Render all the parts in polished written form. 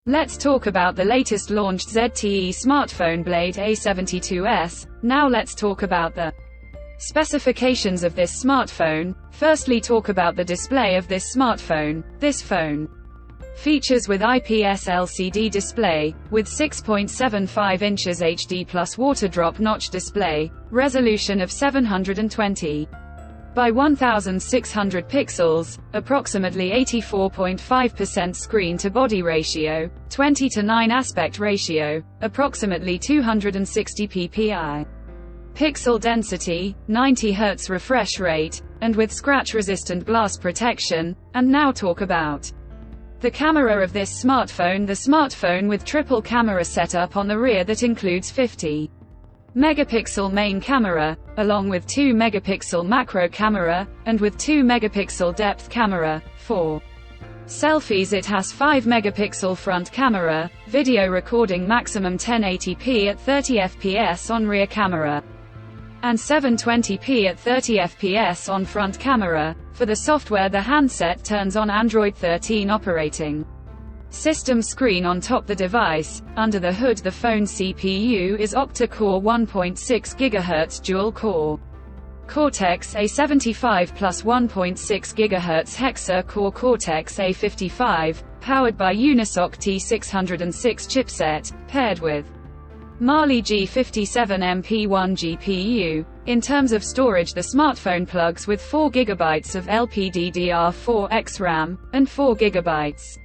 Let's talk about the latest launched ZTE smartphone Blade A72s. Now let's talk about the specifications of this smartphone. Firstly, talk about the display of this smartphone. This phone features with IPS LCD display, with 6.75 inches HD plus water drop notch display, resolution of 720 by 1600 pixels, approximately 84.5% screen-to-body ratio, 20:9 aspect ratio, approximately 260 ppi. Pixel density, 90 Hz refresh rate, and with scratch-resistant glass protection. And now talk about the camera of this smartphone. The smartphone with triple camera setup on the rear that includes 50 megapixel main camera, along with 2 megapixel macro camera, and with 2 megapixel depth camera. For selfies it has 5 megapixel front camera, video recording maximum 1080p at 30 fps on rear camera, and 720p at 30 fps on front camera. For the software, the handset turns on Android 13 operating system screen on top the device. Under the hood, the phone CPU is octa-core 1.6 GHz dual-core Cortex A75 plus 1.6 GHz hexa-core Cortex A55, powered by Unisoc T606 chipset, paired with Mali G57MP1 GPU. In terms of storage, the smartphone plugs with 4 GB of LPDDR4X RAM, and 4 GB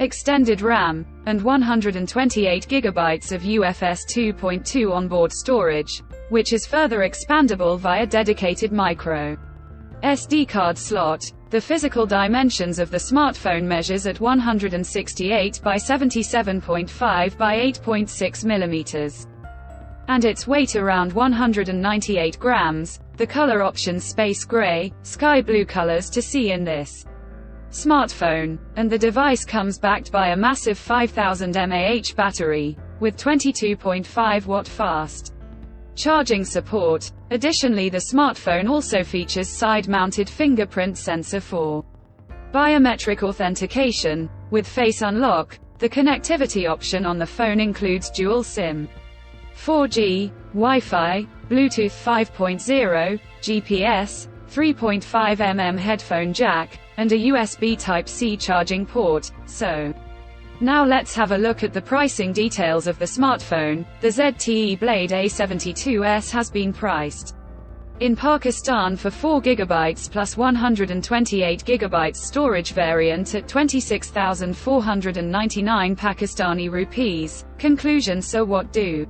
extended RAM, and 128 GB of UFS 2.2 onboard storage, which is further expandable via dedicated micro SD card slot. The physical dimensions of the smartphone measures at 168 by 77.5 by 8.6 mm, and its weight around 198 grams. The color options space gray, sky blue colors to see in this smartphone, and the device comes backed by a massive 5000 mAh battery, with 22.5 watt fast charging support. Additionally, the smartphone also features side-mounted fingerprint sensor for biometric authentication, with face unlock. The connectivity option on the phone includes dual SIM, 4G, Wi-Fi, Bluetooth 5.0, GPS, 3.5mm headphone jack, and a USB Type-C charging port. So, now let's have a look at the pricing details of the smartphone. The ZTE Blade A72s has been priced in Pakistan for 4 GB plus 128 GB storage variant at 26,499 Pakistani rupees. Conclusion: so what do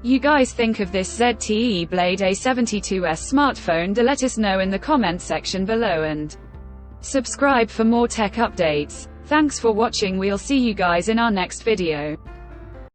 you guys think of this ZTE Blade A72s smartphone? Do let us know in the comment section below, and subscribe for more tech updates. Thanks for watching. We'll see you guys in our next video.